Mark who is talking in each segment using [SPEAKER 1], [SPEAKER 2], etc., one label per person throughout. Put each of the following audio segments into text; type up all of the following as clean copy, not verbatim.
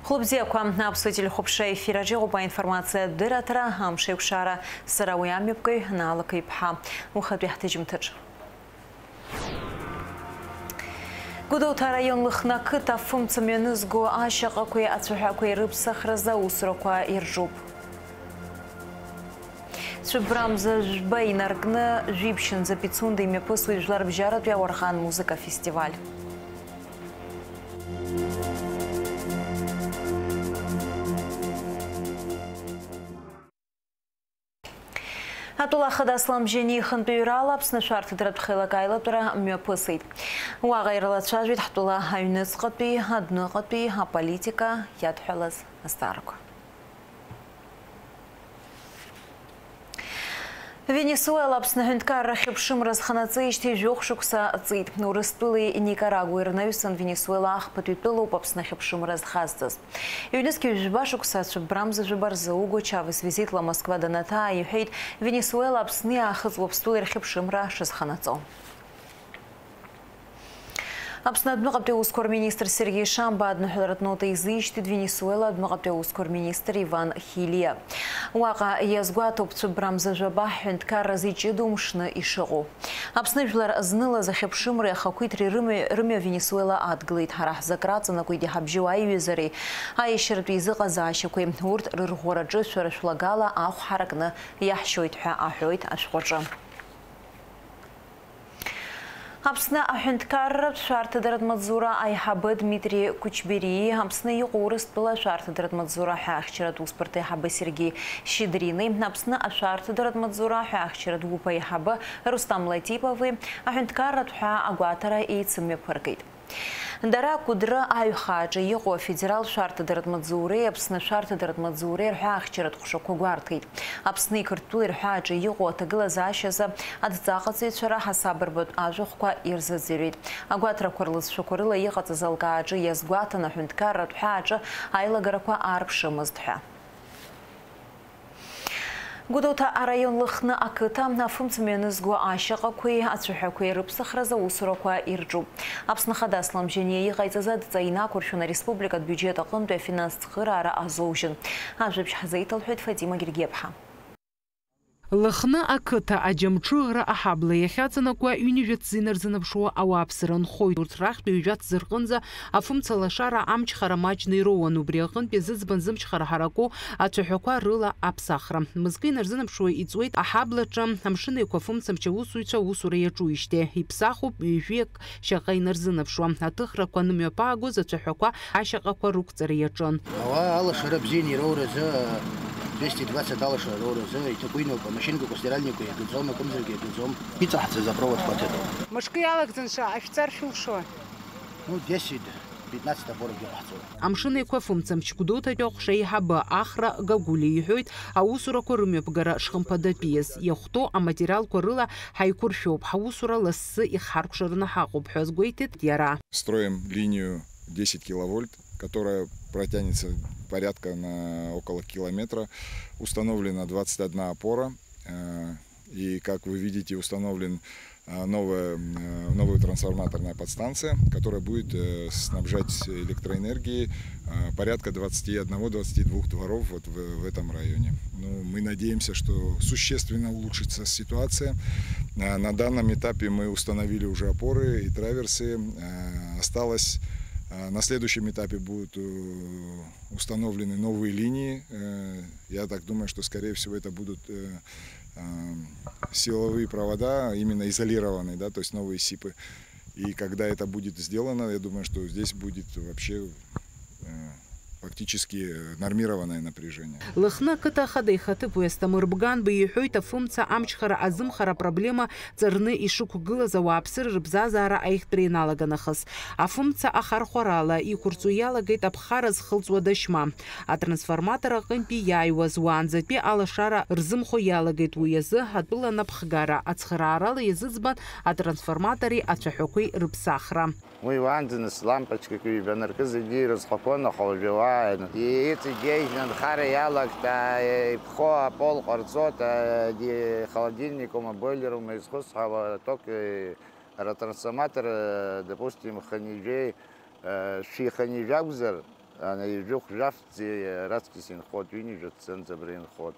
[SPEAKER 1] Хлопзеква обсудили хопшей фираджи оба информация дыратра амшекшара сарауямипкой налакой пха. Ухад яхтежим тыч. Гудоута районлық нақы тафым цеменізгу ашаға кой ацуха кой рыбсахраза усроква иржуб. Шыбрамза жбай наргны жибшин за пицунды ими пысуй жлар бжарат вяворхан музыка фестиваль. Атула хадаслам жени хынтуйрал апсны шарты дырат хылагайлы тура мөпысыйд. Уағайрылат шажвид хатула айныз қытпи, адны қытпи, политика яд хылыз астарық. Венесуэла апсны хүндкар рахипшым разханацыйшти жоқ шукса цыйд. Урыстылы Никарагуа ирнаюсан Венесуэла ахпатуйтылу апсны хипшым разхаздыз. Юнески жба шукса брамзы жбарзы угу чавыс визитла Москва даната юхейд Венесуэла апсны ахызлопстулы рахипшым разханацо. Апсна адмыгапте ускор министр Сергей Шамба аднухилратнота изыштид Венесуэла адмыгапте ускор министр Иван Хилия. Уаға язгуат опцу брамза жаба хүндкар разичиду умшны ишығу. Апсны жлар зныла захепшимры хакуйтри рымя Венесуэла адглыйд харах закрацана куйди хабжуай визари. Айшырт визыға зашыкуй урт рырғораджы шварашвлагала ах харакны яхшойт ха ахойт ашқоржа. Апсна ахюндкар шарты дыратмадзура айхабы Дмитрий Кучбери, апсна юғурыст была шарты дыратмадзура хахчира туспорты хабы Сергей Щедрины, апсна ашарты дыратмадзура хахчира двупа айхабы Рустам Латиповы, ахюндкар атха агуатара и цимме паргейд. Дара кудра айхаджи его федерал шарты дыратмадзуры, апсна шарты дыратмадзуры хахчира тхушоку гвардгейд. Апсны кырту ирхаджи его тагыла зашаза адзақасы чара хасабырбыд ажухква ирзазирид. Агуатра курлыз шукурыла ехаты залгаджи язгуата на хүндкар ратхаджи айлагараква арпшымыздха. Гудота районлықны акыта на функцияменізгу ашыға көй ацуха көй рыпсахраза усураква ирджу. Апсны хадаслам жене ғайзазад зайна Куршуна республикат бюджета қынды финанс қырара азоужын. Ажып шахзайтал хөт Фатима Гиргепха.
[SPEAKER 2] Лыхны акыта аджамчыгра ахаблы яхяцанаква университетнер зынапшуа ауапсырын хой уртрах бюджет зыргынза афумцала шара амчхара мачный роан убрегын безызбан зымчхара харако ацухаква рыла апсахра. Мызгынер зынапшуа ицует ахаблачам амшины квафумцамча усуйча усура ячуиште. Ипсаху бювек шагайнер зынапшуа. Атыхра кванымя пагу зацухаква ашагаква рукцара ячан.
[SPEAKER 3] Алла шарабзини роуреза 220 алыша роуреза и такуйну по машинку по стиральнику и гудзом и комзерке и гудзом. Пиццахцы за провод хватит.
[SPEAKER 2] Мышки алакзанша офицер шулшо.
[SPEAKER 3] Ну 10-15 таборов делахцу.
[SPEAKER 2] Амшины квафумцамч кудота тёхшей хаба ахра гагули юхёйт аусура корыме пгара шхампада пиес. Яхто а материал корыла хайкуршоп хаусура лассы и харкшарна хакуб хёзгойтит яра.
[SPEAKER 4] Строим линию 10 киловольт, которая протянется порядка на около километра. Установлена 21 опора. И, как вы видите, установлен новая трансформаторная подстанция, которая будет снабжать электроэнергией порядка 21-22 дворов вот в этом районе. Ну, мы надеемся, что существенно улучшится ситуация. На данном этапе мы установили уже опоры и траверсы. Осталось на следующем этапе будут установлены новые линии. Я так думаю, что, скорее всего, это будут силовые провода, именно изолированные, да, то есть новые СИПы. И когда это будет сделано, я думаю, что здесь будет вообще фактически нормированное напряжение.
[SPEAKER 2] Лыхна кыта хадайхаты пуэстамырбган бейхёйта фумца амчхара азымхара проблема царны ишуку гыла завапсыр рыбзазара айхтрейналаганахыс. А фумца ахар хорала и курцуяла гейт абхараз хылцуадашма. А трансформатора гынпи яйуаз уанзапи алашара рзымхояла гейт уязы хатбыла напхгара. Ацхарарала язызбан а трансформаторе ачахёкуй рыбсахра.
[SPEAKER 5] Мы ванзинес лампочка кюбенеркыз иди разхопона холжеваен. И эти гейжнан харяла та пхо пол корцота ди холодильником бойлером из хосхава ток ретрансформатор допустим ханижей ши ханижавзер юг жафти раскисин ход, юнижут цензабрин ход.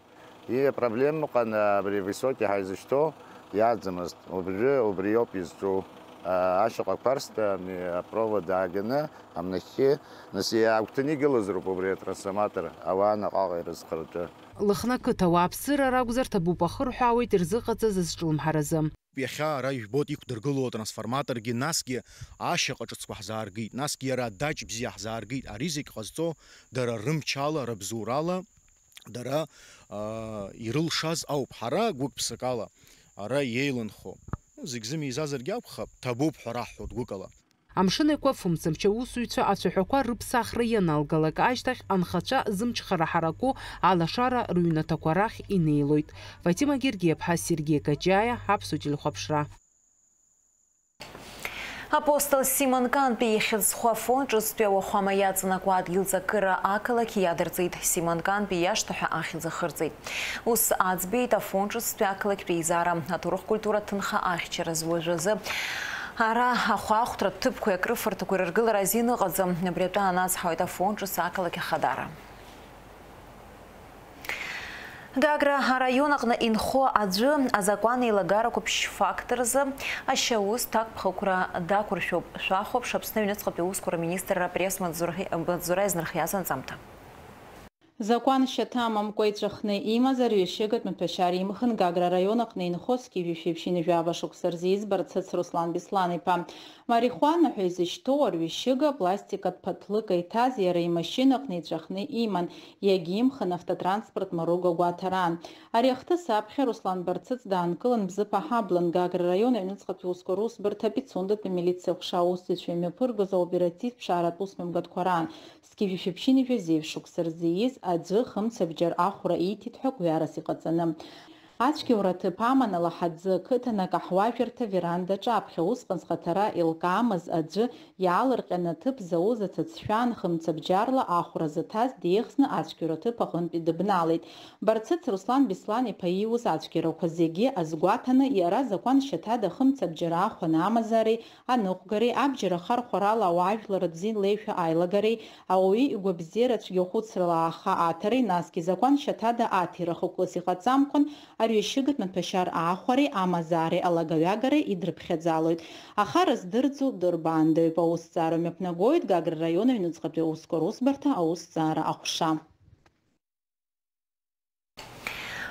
[SPEAKER 5] И проблема, когда при высоких хайзышто, ядзамост, обриёп изжу. Ашоқ парста ми провода агена амнахи наси ауктани гылызру побре трансформатор авана қағайрыз қырды.
[SPEAKER 2] Лыхна кытауапсыр арагузар табупахыр хауит ирзықаца зызжылым харазым.
[SPEAKER 6] Иахьа ара ижәбоит иқәдыргыло трансформаторгьы, насгьы ашьаҟа ҿыцқәа ҳзааргеит, насгьы иара адаҷ бзиа ҳзааргеит. Ари зегь ҟазҵо дара рымчала, рыбзоурала, дара ирылшаз ауп. Ҳара гәык-ԥсык ала ара иеиланхо. Зегь зымеизазаргьы акәхап, ҭабуп ҳәа раҳҳәоит гәыкала.
[SPEAKER 2] Амшын еиқәа фымцамча аусуҩцәа ацәаҳәақәа рыԥсахра ианалгалак ашьҭахь анхацәа зымчхара ҳараку алашара рыҩнаҭақәа рахь инеилоит. Фатима Гергиев-ԥҳа Сергей Каҷаиа, ҳаԥсуа телехәаԥшра.
[SPEAKER 1] Апостол Симон Канпи ихьыӡхәа фон ҿыцтәи ауахәама иаҵанакуа адгьылҵакыра ақалақь иадырҵеит. Симон Канпи иашҭаҳәа ахьӡ ахырҵеит. Ус аӡбеит афон ҿыцтәи ақалақьтәи еизара аҭоурых культура ҭынха ахьчара уажәазы. Ара ахәаахәҭра ҭыԥқәеи акрыфарҭақәеи рыргылара азин ыҟаӡам. Абри атәы анацҳауеит афон ҿыц ақалақь ахадара. Гагра арайон аҟны инхо аӡәы азакәан еилагарақәа ԥшь-факторзы ашьаус ҭакԥхықәра дақәыршәоуп. Шәахәаԥш Аԥсны аҩныҵҟатәи аусқәа рминистрра апресс-маҵзура изнырхиаз анҵамҭа.
[SPEAKER 7] Закон шьаҭамамкәа иҵәахны имазар ҩышьыгатә маҭәашьара имхын Гагра араион аҟны инхо зқьи-жәишәи-ԥшьи жәаба шықәса рзы избара Цыц Руслан Беслан-иԥа. Марихуана ҳәа изышьҭоу арҩышьыга пластикатә ԥаҭлыка иҭаз иара имашьына аҟны иҵәахны иман, иагьимхан автотранспорт маруга гәаҭаран. Ари ахҭыс аԥхьа Руслан Барцыц даанкылан бзыԥ аҳаблан Гагра араион аҩныҵҟатәи аусқәа русбарҭа Пицундатәи милициа ҟәша аусзуҩцәа имҩаԥыргоз аоперативтә ԥшааратә усмҩаԥгатәқәа раан зқьи-жәишәи-ԥшьи зеиԥш-шықәса рзы ииз аӡәы хымцабџьар ахәра ииҭеит ҳәа гәҩарас иҟаҵаны. Ацәгьаура ҭыԥ аман алаҳаӡы ақыҭан акаҳуажәырҭа верандаҿы аԥхьа усҟан зхаҭара еилкаамыз аӡәы иаалырҟьаны аҭыԥ зауз аҭыӡшәан хымцабџьарла ахәра зыҭаз деихсны ацәгьаура ҭыԥ аҟынтәи дыбналеит. Барцыц Руслан Беслан-иԥа ииуз ацәгьарақәа зегьы азгәаҭаны иара закәан шьаҭада хымцабџьар ахәан амазареи, аныҟәгареи, абџьар ахархәарала ауаажәларатә зинлеишәа аилагареи, ауаҩы игәабзиара цәгьахәыцрала ааха аҭареи, насгьы закәан шьаҭада аҭира хықәлас иҟаҵамкәан арҩышьыгатә маҭәашьара аахәареи, амазаареи, алагаҩагареи идрыԥхьаӡалоит. Ахара здырӡо дырбаандаҩуп. Аусҭҵаара мҩаԥнагоит Гагра араион аҩныҵҟатәи аусқәа русбарҭа аусҭҵаара аҟәша.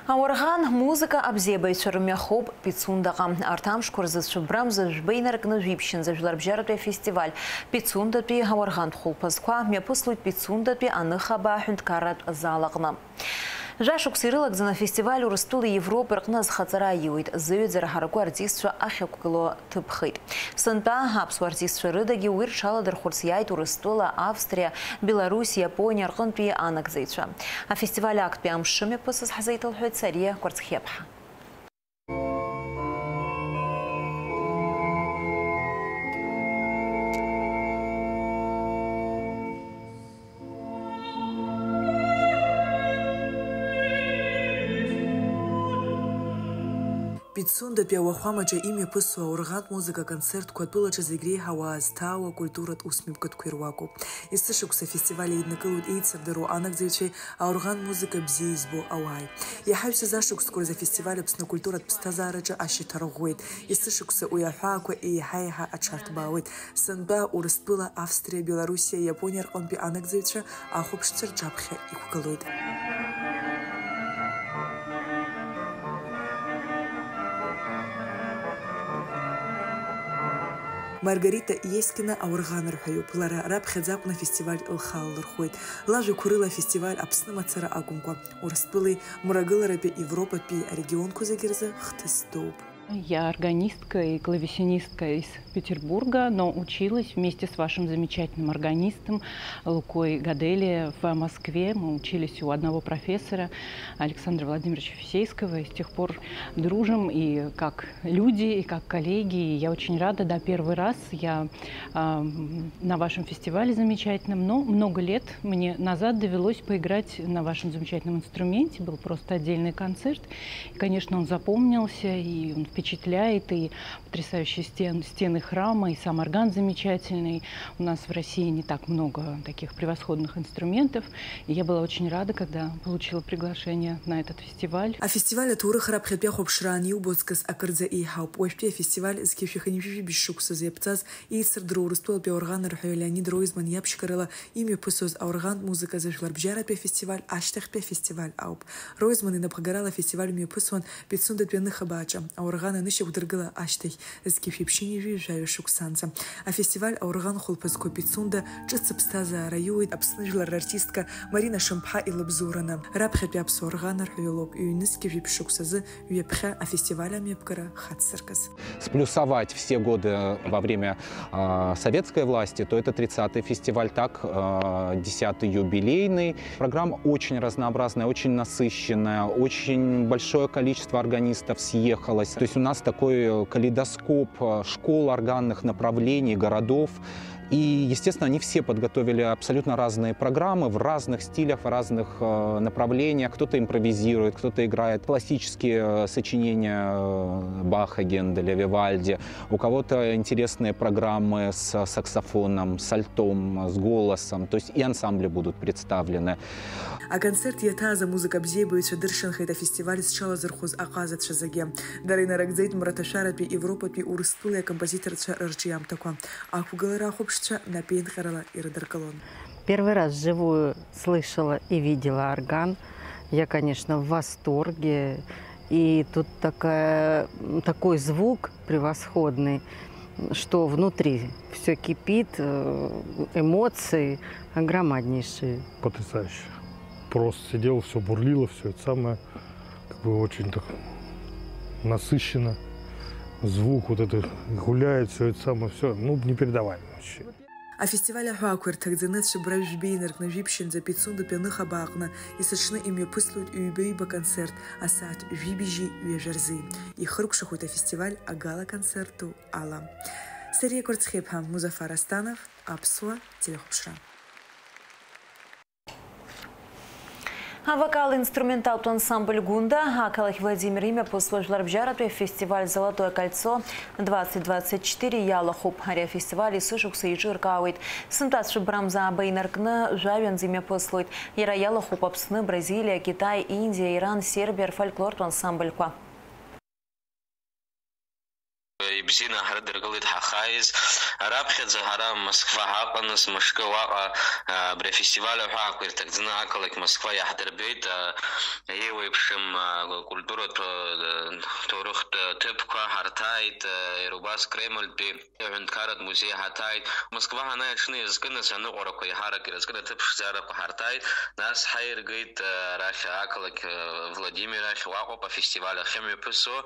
[SPEAKER 1] Ауарған музыка абзиабаҩцәа рымҩахоуп Пицундаҟа. Арҭ амшқәа рзы цәыббрамза жәба инаркны жәиԥшьынӡа жәларбжьаратәи афестиваль Пицундатәи ауарғантә хәылԥазқәа мҩаԥыслоит Пицундатәи аныхабаа аҳәынҭқарратә зал аҟны. Жашықәса ирылагӡаны афестиваль Урыстәылеи Европеи рҟны азхаҵара аиуеит. Зыҩаӡара ҳараку артистцәа ахьақәгыло ҭыԥхеит. Сынтәа аԥсуа артистцәа рыдагьы уи рҽаладырхәырц иааит Урыстәыла, Австрия, Беларусь, Иапониа рҟынтәи анагӡаҩцәа. Афестиваль актәи амшы мҩаԥысыз ҳзеиҭалҳәоит Сариа Кәарцхиаԥҳа.
[SPEAKER 8] Пицундатәи ауахәамаҿы имҩаԥысуа аурӷантә музыка концертқәа атәылаҿы зегь реиҳа уаазҭаауа культуратә усмҩаԥгатәқәа ируакуп. Есышықәса афестиваль еиднакылоит еицырдыруа анагӡаҩцәеи аурӷантә музыка бзиа избо ауааи. Иаҳаҩсыз ашықәсқәа рзы афестиваль Аԥсны акультуратә ԥсҭазаараҿы ашьаҭа рӷәӷәеит. Есышықәса уи аҳәаақәа еиҳа-еиҳа аҽарҭбаауеит. Сынтәа Урыстәыла, Австрия, Белоруссиа, Иапониа рҟынтәи анагӡаҩцәа ахәаԥшцәа рҿаԥхьа иқәгылоит. Маргарита Ескина аурӷанарҳәаҩуп. Лара раԥхьаӡа акәны афестиваль лхаллырхәуеит. Лажәақәа рыла афестиваль Аԥсны мацара акәымкәа, Урыстәылеи, мрагыларатәи Европатәи арегионқәа зегьы рзы хҭыс доуп.
[SPEAKER 9] Я органистка и клавесинистка из Петербурга, но училась вместе с вашим замечательным органистом Лукой Гадели в Москве. Мы учились у одного профессора Александра Владимировича Фисейского, и с тех пор дружим и как люди, и как коллеги. И я очень рада, да, первый раз я на вашем фестивале замечательном, но много лет мне назад довелось поиграть на вашем замечательном инструменте. Был просто отдельный концерт. И, конечно, он запомнился, и он впечатляет, и потрясающие стены храма, и сам орган замечательный. У нас в России не так много таких превосходных инструментов, и я была очень рада, когда получила приглашение на этот фестиваль.
[SPEAKER 8] А фестиваль туры храбхепя хопшрани убоцкас акырдza и хауп ойпе фестиваль скифиханиви бишукса зептаз и сырдру рустол пе орган рхё Леонид Ройзман япшкарыла имя пысоз орган музыка зажларбжара пе фестиваль аштах пе фестиваль ауп Ройзман и напхагарала фестиваль имя пысон 500 пенных бача органа нышек дыргыла аштах скифипшиниви жаю шуксанца а фестиваль орган холпаско 500 чыцпстаза раюит обснажлар артистка Марина Шампха и Лабзурана рабхепя псорган рхёлок юниски випшуксазы вепха а фестиваля мепкара хатсеркас.
[SPEAKER 10] Сплюсовать все годы во время советской власти, то это 30-й фестиваль, так 10-й юбилейный. Программа очень разнообразная, очень насыщенная, очень большое количество органистов съехалось. То есть у нас такой калейдоскоп школ, органных направлений, городов. И, естественно, они все подготовили абсолютно разные программы в разных стилях, в разных направлениях. Кто-то импровизирует, кто-то играет классические сочинения Баха, Генделя, Вивальди. У кого-то интересные программы с саксофоном, с альтом, с голосом. То есть и ансамбли будут представлены.
[SPEAKER 8] А концерт ятаза музыка бзебует шадыршанха это фестиваль с чала зархоз аказат шазаге. Дарина Рагдзейт Мураташара пи Европа пи урыстулия композитор рчиям такой. А кугалара хопшча на пейнхарала и радаркалон.
[SPEAKER 11] Первый раз вживую слышала и видела орган. Я, конечно, в восторге. И тут такой звук превосходный, что внутри все кипит, эмоции громаднейшие.
[SPEAKER 12] Потрясающе. Просто сидел, все бурлило, все это самое, очень так насыщенно. Звук вот это гуляет, все это самое, все, непередаваемо вообще.
[SPEAKER 8] А фестиваля Хуакуэр тагдзенет шибраж бейнерк на випшин за 500 пенных абахна и сочны имя пыслут юбейба концерт, а сад вибижи юежерзы. И хрукша это фестиваль агала концерту Алла. Серия Курцхепхам Музафар Астанов, Апсуа, Телехопшра.
[SPEAKER 1] А вокал-инструментал ансамбль Гунда, Акалах Владимир имя послужил бжарату фестиваль «Золотое кольцо» 2024 яла хуп харя фестиваль сушук сейджир кауит. Сынтас шибрамза бейнаркны жавен зиме послует. Яра яла хуп апсны Бразилия, Китай, Индия, Иран, Сербия, фольклор ансамбль ква.
[SPEAKER 13] بزينا هردر قلت حخايز رابخد زهرا موسكوا هابنس مشكوا واقع برفستيفال وحاكر تقدنا أكلك موسكوا يحضر بيت يوي بشم كولتورة تورخ تبقى هرتايت روباس كريمل بي عند كارد موزي هرتايت موسكوا هنا شنو يزكنا سنقرا كي حرك يزكنا تبش زارب هرتايت ناس حير قيت راش أكلك فلاديمير راش واقع بفستيفال خمي بسو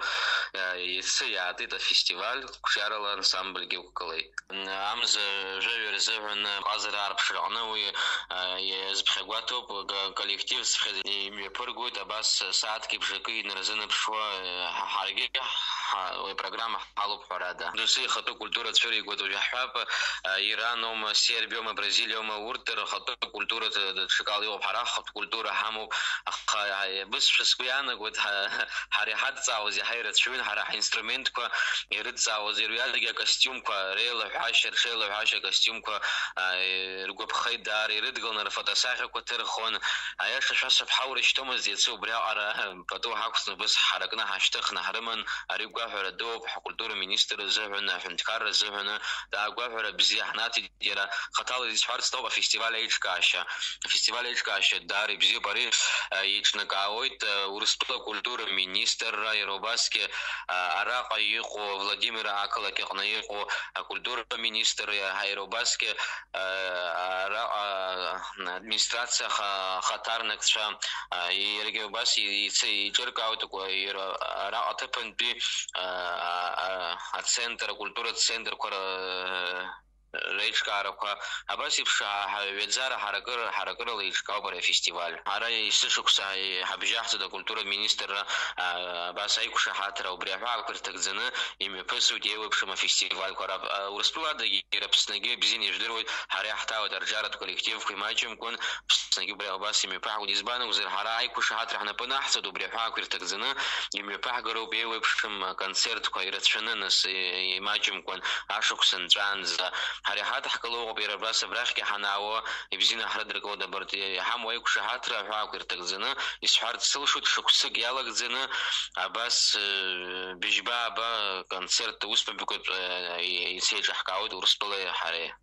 [SPEAKER 13] يسيعطي فестиваль кушарала ансамбль геоколей. Амз живер зевен азер арбшрана и збхегватоп коллектив сфреди ми пургут абас саатки бжеки нерзена пшва харги программа халуп парада. Дуси хату культура цфери году яхаб Ираном, Сербием, Бразилием, уртер хату культура шикалио парах хату культура хаму бис шскуяна год харихат цаузи хайрат швин харах инструмент ко يرد زاوزير ويالدقى كاستيوم كوا ريل حاشر شيل حاشر كاستيوم كوا رجوب خيد دار يرد قلنا رفض ساخر كترخون عياش شاس بحاول يشتمل زي تسو بريا على بدو حقص بس حركنا هاشتخنا هرمن أريقوا حر الدوب حكولتور مينيستر زهنا حنتكار زهنا دا قوا حر بزيح ناتي جرا خطال يسفر ستوب فيستيفال إيش كاشة فيستيفال إيش كاشة داري بزي بري إيش نكاويت ورستو كولتور مينيستر يروباسكي عراق يقو Владимира Акала Кехнаеку, культура министр Хайробаски, администрация Хатарнакша и Региобаси и Черкау такой Ратапенпи, центр культура центр Рейчкараква, Абасивша, Ведзара Харакар Лейчкаубара фестиваль. Ара и Сышукса и Хабжахта да культура министра Басайкуша Хатра Убряха Картакзена имя Песу Девушама фестиваль. Урсплада и Рапснаги Бзини Ждерует Харяхта Дарджарат коллектив Кимачем Кун نجيب رأباس يميباح ونسبانه وزير هراي كوشهات رحنا بنحصد وبريحا كيرتكزنا يميباح قرو بيوي بشم كونسرت كويرت شننس يماجم كون عاشق سنجانز هريحات حكلوه بيرباس براخي حناوه يبزينا حردرك ودا برتي حموي كوشهات رحا كيرتكزنا يسحرت سلشوت شكسك يالك زنا عباس بجبابا كونسرت وسب بكت يسيج حكاود ورسبله حريه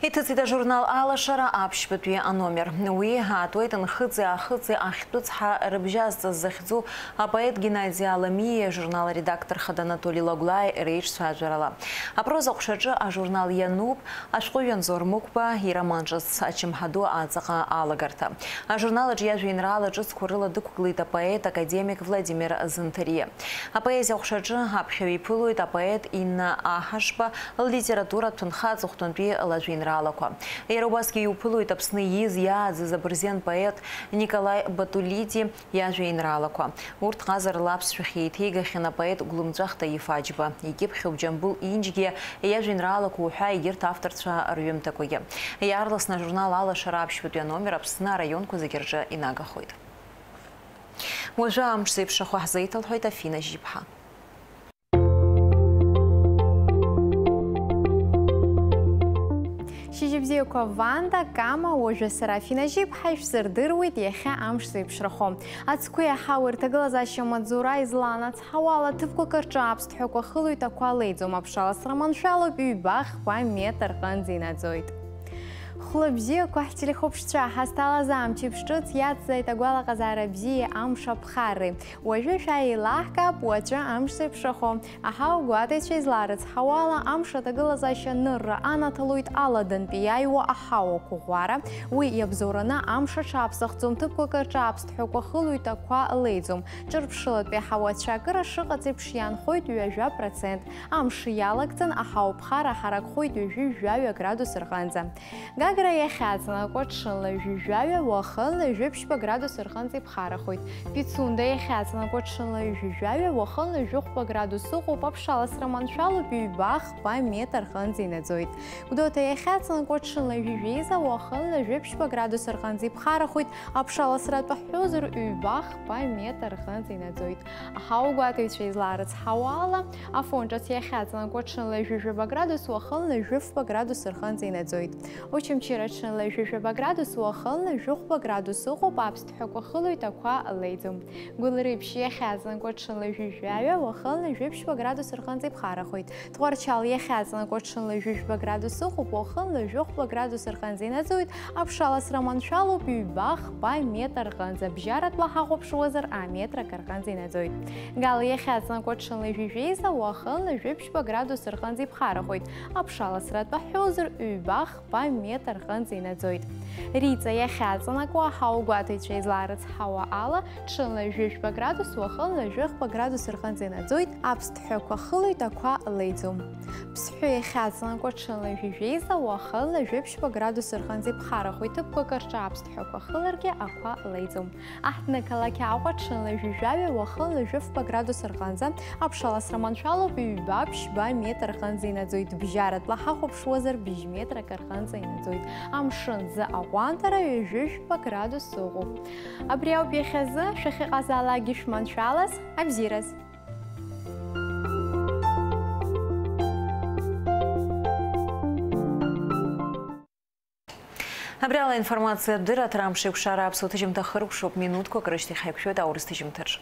[SPEAKER 1] Итыцыда журнал Алашара апшпытуе номер. Уи атуэтын хыцы ахтуцха рыбжазды захзу поэт Геннадий Аламия, журнал редактор Хад Анатолий Логлай рейч сважарала. Проза кушаджы журнал Януб ашкуен зормукба и романжыз ачымхаду ацаха алагарта. Журнал Джиажуинрала джыз курыла дукуглыта поэт академик Владимир Зынтария. Поэзия кушаджы апхеви пылует поэт Инна Ахашба литература тунха цухтунпи Лажуинрала. Яробаски упылует апсны из ядзы забырзен поэт Николай Батулити Яжуинралаква. Урт хазар лапс шахейтега хина поэт глумджахта Ефаджба. Екип хюбджамбул инжге Яжуинралаку уха игерт авторца рюм такое. Ярласна журнал Алашара апшпытуя номер апсна районку загержа инагахойд. Можа амшсып шахуахзайтал хойта фина жипха.
[SPEAKER 14] Шижибзиуко Ванда, Кама, Ожа Серафина Жип, Хайш Сырдыруит, Яха Амшсып Шрахом. Ацкуя Хауэр Таглазаща Мадзура излана Цхауала Тывку Карчабст, Хёко Хылуит Акуалейдзум Апшала Сраманшалу Бюбах, Па Метр Ханзинадзоит. Хлопзия квахтили хопшча хастала замчип штуц ятза итагуала казарабзия амша пхары. Уажу шай лахка пуача амшсып шахом. Ахау гуатече изларец хауала амша таглазаща нырра анаталуит аладан пияйва ахау кугвара. Уи ябзорана амша чапсахцум тыпку карчапст хёко хылуит аква лейдзум. Чырпшылат пе хавача кыра шыгацып шиян хойт уяжа процент. Амши ялакцан ахау пхара харак хойт уяжа градус рханза. Гагра яхацна кочшынла жужжаве вахынла жөпшпа градус рханзы пхарахойт. Пицунда яхацна кочшынла жужжаве вахынла жухпа градусу папшала сраманшалу бюбах па метр ханзы надзоит. Кудота яхацна кочшынла жужжиза вахынла жөпшпа градус рханзы пхарахойт. Апшала срат пахёзыр бюбах па метр ханзы надзоит. Ахау гуатывича изларец хауала, афончас яхацна кочшынла жужжаба градус вахынла жухпа градус рханзы надзоит. Очень чирачнла жужжаба градус вахынла жухпа градусу папст хёко хылуит аква лейдзум. Гулрипши яхацна кочшынла жужжаве вахынла жупшпа градус рханзы пхарахойт. Творчал яхацна кочшынла жужжаба градусу вахынла жухпа градус рханзы надзоит. Апшала сраманшалу бюбах па метр рханза бжарат лахахопшуазар а метра карханзы надзоит. Гал яхацна кочшынла жужжиза вахынла жупшпа градус рханзы пхарахойт. Апшала срат пахёзыр бюбах па метр ханзы надзоит. Рица яхацна куа хау гуатыча изларец хауа ала чынла жужжба градус вахынла жухпа градус рханзы надзоит. Апст хёко хылуит аква лейдзум. Псху яхацна куа чынла жужжиза вахынла жупшпа градус рханзы пхарахойт. Тыпко карча апст хёко хылырге аква лейдзум. Ахтна калакяуа чынла жужжаве вахынла жухпа градус рханза. Апшала сраманшалу бюбапш ба метр ханзы надзоит. Бжарат лахахопшуазар бж метра карханзы надзоит. Амшын за ауантара жужжба градусу. Абриау пехезы шахи казала гишманшалас абзирас.
[SPEAKER 1] Абриала информация дыра трамшик шара абсолютно тахрук шоп минутку крышти хайпшот аурыстыжим тырж.